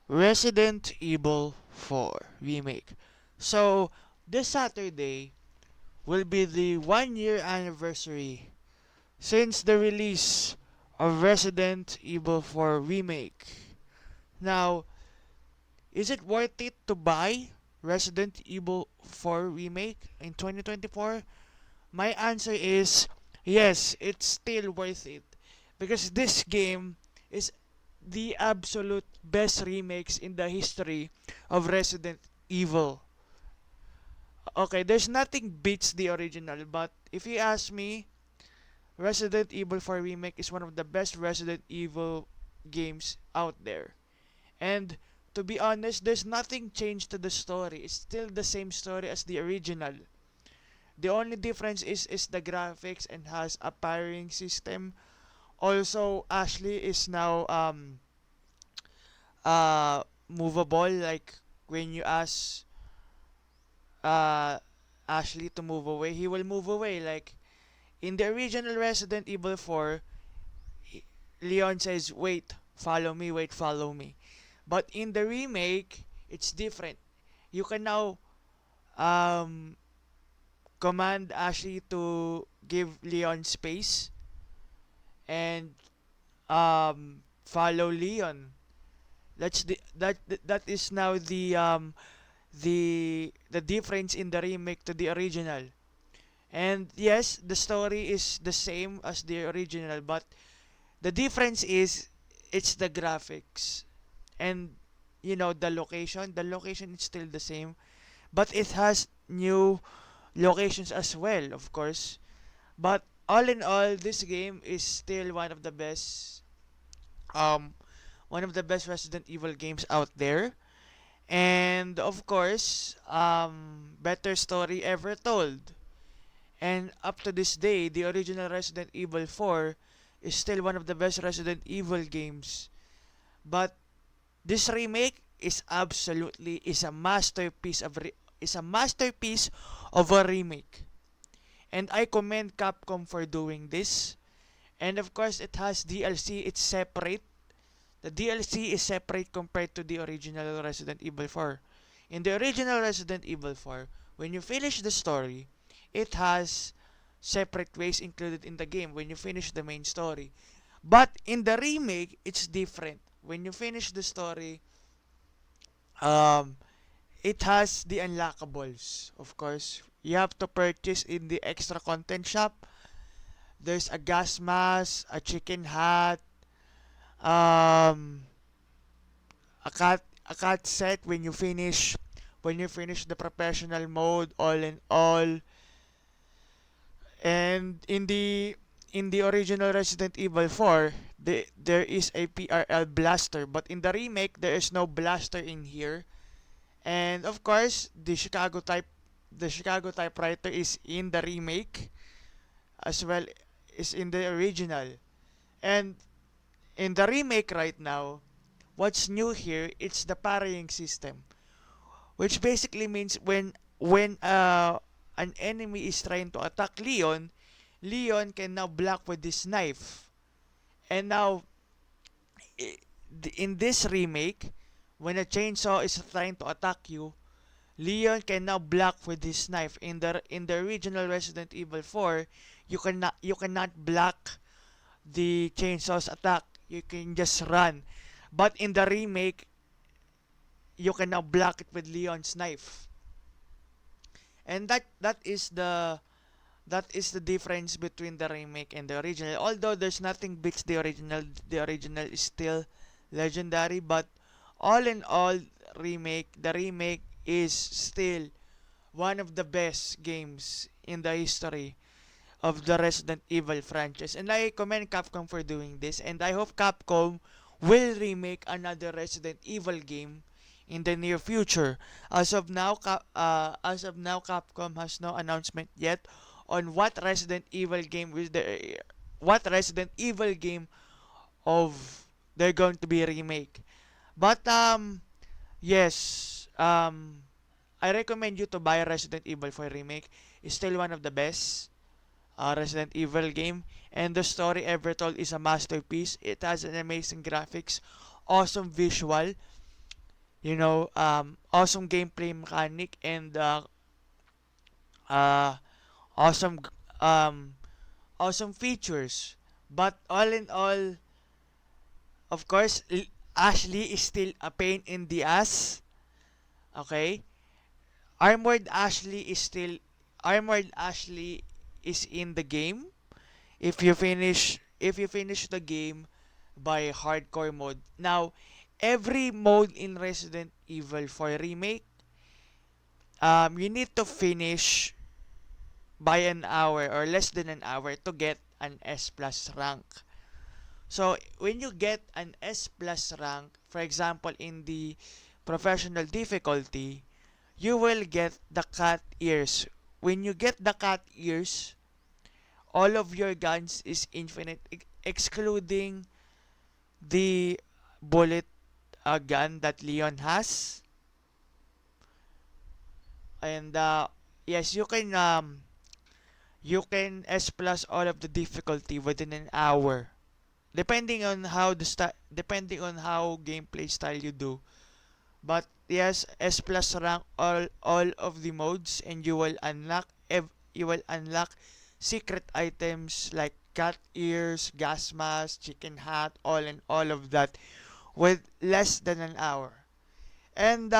Resident Evil 4 Remake. So, this Saturday will be the 1 year anniversary since the release of Resident Evil 4 Remake. Now, is it worth it to buy Resident Evil 4 Remake in 2024? My answer is yes, it's still worth it because this game is the absolute best remakes in the history of Resident Evil. Okay, there's nothing beats the original, but if you ask me, Resident Evil 4 Remake is one of the best Resident Evil games out there. And to be honest, there's nothing changed to the story. It's still the same story as the original. The only difference is the graphics and has a parrying system. Also, Ashley is now movable. Like when you ask uh Ashley to move away, he will move away. Like in the original Resident Evil 4, Leon says, "Wait, follow me, wait, follow me." But in the remake, it's different. You can now um command Ashley to give Leon space and follow Leon. That is now the difference in the remake to the original. And yes, the story is the same as the original, but the difference is it's the graphics and the location. The location is still the same, but it has new locations as well, of course. But all in all, this game is still um one of the best Resident Evil games out there. And of course, better story ever told. And up to this day, the original Resident Evil 4 is still one of the best Resident Evil games. But this remake is a masterpiece of a remake. And I commend Capcom for doing this. And of course, it has DLC. It's separate. The DLC is separate compared to the original Resident Evil 4. In the original Resident Evil 4, when you finish the story, it has separate ways included in the game when you finish the main story. But in the remake, it's different. When you finish the story, um, it has the unlockables. Of course, you have to purchase in the extra content shop. There's a gas mask, a chicken hat, um, a cat set when you finish the professional mode, all in all. And in the original Resident Evil 4, there is a PRL blaster, but in the remake there is no blaster in here. And of course, the Chicago typewriter is in the remake as well is in the original. And in the remake right now, what's new here, it's the parrying system, which basically means when an enemy is trying to attack Leon, Leon can now block with this knife. And now in this remake, when a chainsaw is trying to attack you, Leon can now block with his knife. In the original Resident Evil 4, you cannot block the chainsaw's attack. You can just run. But in the remake, you can now block it with Leon's knife. And that is the difference between the remake and the original. Although there's nothing beats the original is still legendary. But all in all, the remake is still one of the best games in the history of the Resident Evil franchise. And I commend Capcom for doing this. And I hope Capcom will remake another Resident Evil game in the near future. As of now, Capcom has no announcement yet on what Resident Evil game of they're going to be remake. But yes, I recommend you to buy Resident Evil 4 remake. It's still one of the best Resident Evil game, and the story ever told is a masterpiece. It has an amazing graphics, awesome visual, awesome gameplay mechanic and uh, awesome um, awesome features. But all in all, of course, Ashley is still a pain in the ass. Okay, Armored Ashley is still Armored Ashley is in the game. If you finish the game by hardcore mode. Now, every mode in Resident Evil 4 Remake, you need to finish by an hour or less than an hour to get an S plus rank. So when you get an S plus rank, for example in the professional difficulty, you will get the cat ears. When you get the cat ears, all of your guns is infinite, excluding the bullet gun that Leon has. And yes, you can S plus all of the difficulty within an hour, depending on how gameplay style you do. But yes, S plus rank all of the modes, and you will unlock secret items like cat ears, gas mask, chicken hat, all of that with less than an hour. And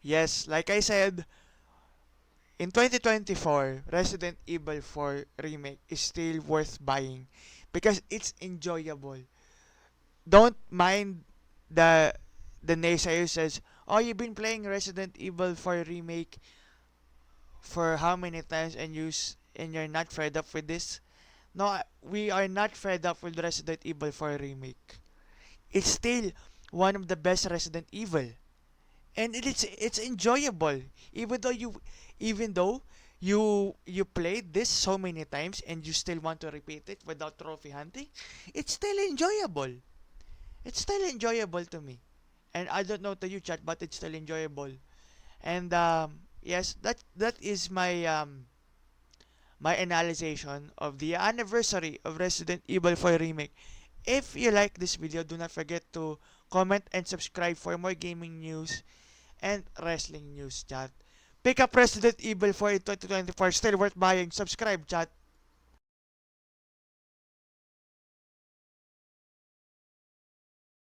yes, like I said, in 2024, Resident Evil 4 Remake is still worth buying because it's enjoyable. Don't mind the the naysayer says, "Oh, you've been playing Resident Evil 4 Remake for how many times and you're not fed up with this?" No, we are not fed up with Resident Evil 4 Remake. It's still one of the best Resident Evil, and it's enjoyable even though you played this so many times and you still want to repeat it without trophy hunting. It's still enjoyable to me, and I don't know to you, chat, but it's still enjoyable. And yes, that is my analysis of the anniversary of Resident Evil 4 Remake. If you like this video, do not forget to comment and subscribe for more gaming news and wrestling news, chat. Pick up Resident Evil 4 in 2024. Still worth buying. Subscribe, chat.